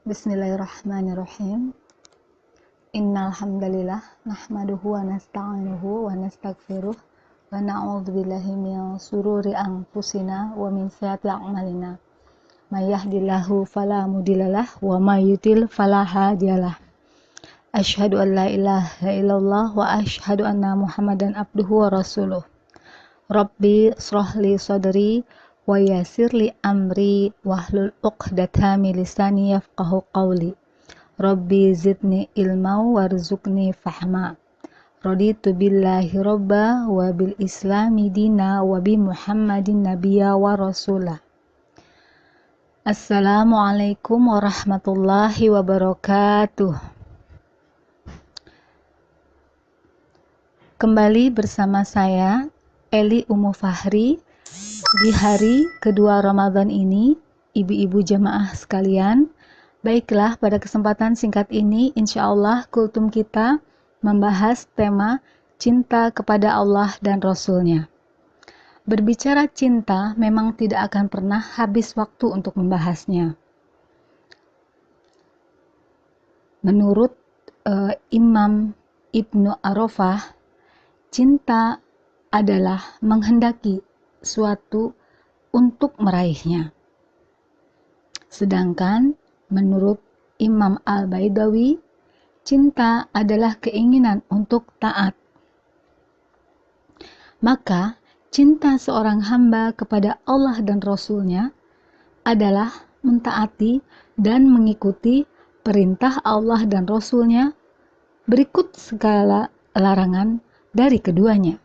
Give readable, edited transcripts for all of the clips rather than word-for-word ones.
Bismillahirrahmanirrahim. Innal hamdalillah nahmaduhu wa nasta'inuhu wa nastaghfiruh wa na'udzu billahi min shururi anfusina wa min sayyiati a'malina. May yahdihillahu fala mudhillalah wa may yudlil fala hadiyalah. Asyhadu an la ilaha illallah wa asyhadu anna Muhammadan abduhu wa rasuluh. Rabbi shrah li sadri wa yassir li amri wahlul 'uqdatam min lisani yafqahu qawli. Rabbi zidni ilma warzuqni fahma. Raditu billahi robba wa bil islami dina wa bi Muhammadin nabiyya wa rasulah. Assalamualaikum warahmatullahi wabarakatuh. Kembali bersama saya Eli Umu Fahri di hari kedua Ramadan ini, ibu-ibu jamaah sekalian. Baiklah, pada kesempatan singkat ini insya Allah kultum kita membahas tema cinta kepada Allah dan Rasul-Nya. Berbicara cinta memang tidak akan pernah habis waktu untuk membahasnya. Menurut Imam Ibnu Arafah, cinta adalah menghendaki suatu untuk meraihnya. Sedangkan menurut Imam Al-Baidawi, cinta adalah keinginan untuk taat. Maka cinta seorang hamba kepada Allah dan Rasul-Nya adalah mentaati dan mengikuti perintah Allah dan Rasul-Nya berikut segala larangan dari keduanya.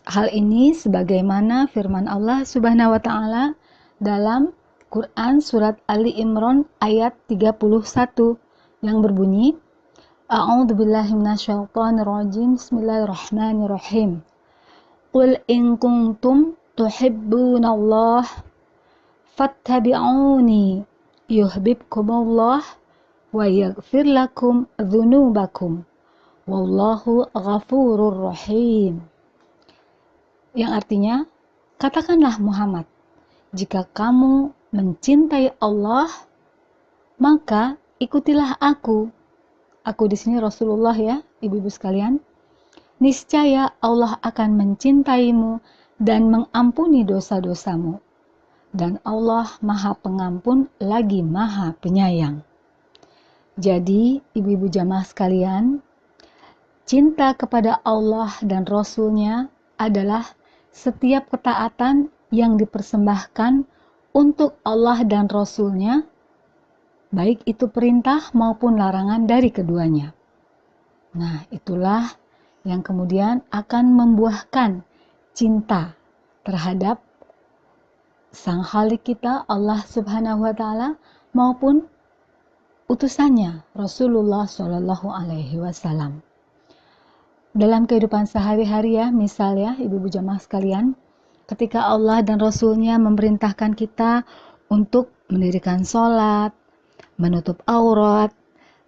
Hal ini sebagaimana firman Allah Subhanahu wa taala dalam Quran surat Ali Imran ayat 31 yang berbunyi, A'udzubillahi minasyaitonirrajim. Bismillahirrahmanirrahim. Qul in kuntum tuhibbunallah fattabi'uni yuhibbukumullah wa yaghfir lakum dzunubakum wallahu ghafurur rahim. Yang artinya, katakanlah Muhammad, jika kamu mencintai Allah, maka ikutilah aku. Aku di sini Rasulullah ya, ibu-ibu sekalian. Niscaya Allah akan mencintaimu dan mengampuni dosa-dosamu. Dan Allah Maha Pengampun lagi Maha Penyayang. Jadi, ibu-ibu jamaah sekalian, cinta kepada Allah dan Rasul-Nya adalah setiap ketaatan yang dipersembahkan untuk Allah dan Rasul-Nya, baik itu perintah maupun larangan dari keduanya. Nah, itulah yang kemudian akan membuahkan cinta terhadap Sang Khalik kita, Allah Subhanahu wa taala, maupun utusannya Rasulullah Shallallahu alaihi wasallam. Dalam kehidupan sehari-hari ya, misal ya ibu-ibu jamaah sekalian, ketika Allah dan Rasul-Nya memerintahkan kita untuk mendirikan sholat, menutup aurat,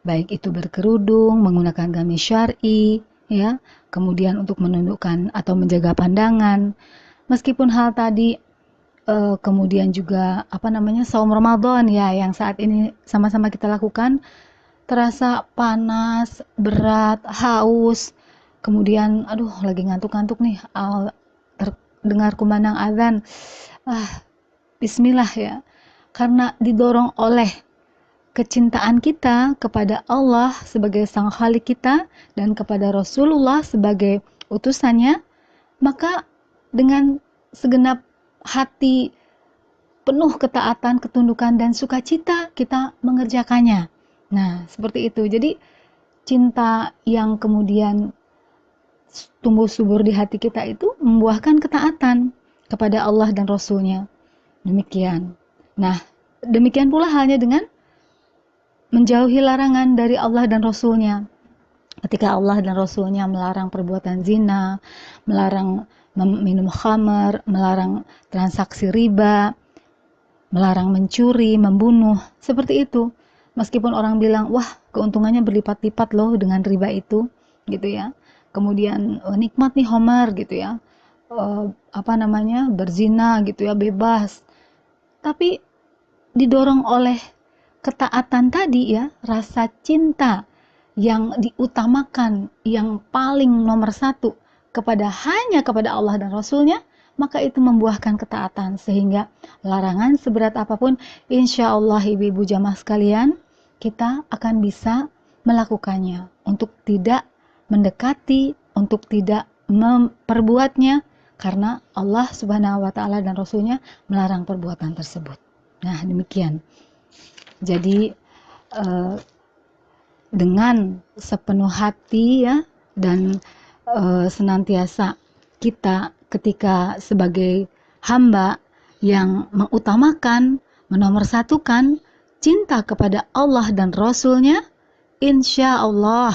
baik itu berkerudung, menggunakan gamis syar'i, ya, kemudian untuk menundukkan atau menjaga pandangan. Meskipun hal tadi kemudian juga saum Ramadan ya, yang saat ini sama-sama kita lakukan, terasa panas, berat, haus. Kemudian, lagi ngantuk-ngantuk nih, terdengar kumandang azan. Bismillah ya. Karena didorong oleh kecintaan kita kepada Allah sebagai Sang Khalik kita dan kepada Rasulullah sebagai utusannya, maka dengan segenap hati penuh ketaatan, ketundukan, dan sukacita kita mengerjakannya. Nah, seperti itu. Jadi, cinta yang kemudian tumbuh subur di hati kita itu membuahkan ketaatan kepada Allah dan Rasul-Nya. Demikian. Nah, demikian pula halnya dengan menjauhi larangan dari Allah dan Rasul-Nya. Ketika Allah dan Rasul-Nya melarang perbuatan zina, melarang minum khamar, melarang transaksi riba, melarang mencuri, membunuh, seperti itu. Meskipun orang bilang, wah keuntungannya berlipat-lipat loh dengan riba itu, gitu ya. Kemudian nikmat nih Homer gitu ya, berzina gitu ya, bebas. Tapi didorong oleh ketaatan tadi ya, rasa cinta yang diutamakan, yang paling nomor satu hanya kepada Allah dan Rasulnya, maka itu membuahkan ketaatan, sehingga larangan seberat apapun, insya Allah ibu-ibu jamaah sekalian, kita akan bisa melakukannya, untuk tidak mendekati, untuk tidak memperbuatnya, karena Allah Subhanahu wa Ta'ala dan Rasulnya melarang perbuatan tersebut. Nah, demikian. Jadi dengan sepenuh hati ya, dan senantiasa kita ketika sebagai hamba yang mengutamakan, menomorsatukan cinta kepada Allah dan Rasulnya, insya Allah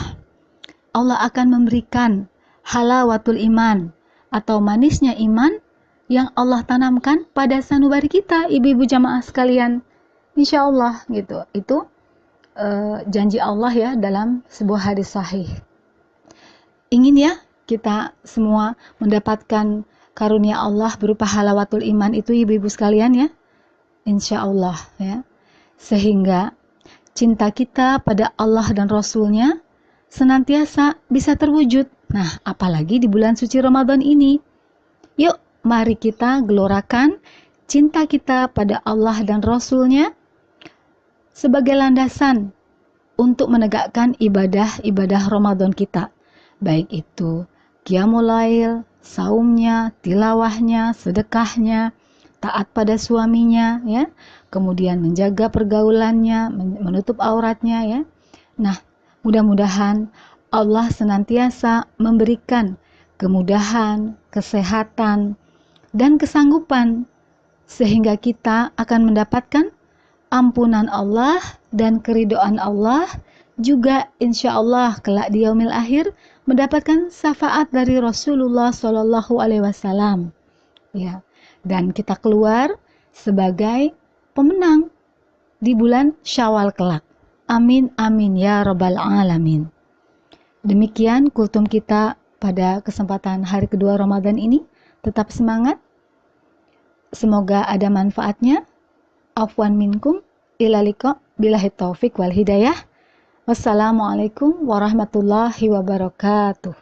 Allah akan memberikan halawatul iman atau manisnya iman yang Allah tanamkan pada sanubari kita, ibu-ibu jamaah sekalian. Insya Allah gitu. Itu janji Allah ya dalam sebuah hadis sahih. Ingin ya kita semua mendapatkan karunia Allah berupa halawatul iman itu, ibu-ibu sekalian ya. Insya Allah ya. Sehingga cinta kita pada Allah dan Rasulnya senantiasa bisa terwujud. Nah, apalagi di bulan suci Ramadan ini. Yuk, mari kita gelorakan cinta kita pada Allah dan Rasulnya sebagai landasan untuk menegakkan ibadah-ibadah Ramadan kita. Baik itu qiyamul lail, saumnya, tilawahnya, sedekahnya, taat pada suaminya ya, kemudian menjaga pergaulannya, menutup auratnya ya. Nah, mudah-mudahan Allah senantiasa memberikan kemudahan, kesehatan, dan kesanggupan sehingga kita akan mendapatkan ampunan Allah dan keridhaan Allah, juga insya Allah kelak di yaumil akhir mendapatkan syafaat dari Rasulullah Shallallahu Alaihi Wasallam. Ya, dan kita keluar sebagai pemenang di bulan Syawal kelak. Amin amin ya rabbal alamin. Demikian kultum kita pada kesempatan hari kedua Ramadan ini. Tetap semangat. Semoga ada manfaatnya. Afwan minkum ila liqa billahi taufik wal hidayah. Wassalamualaikum warahmatullahi wabarakatuh.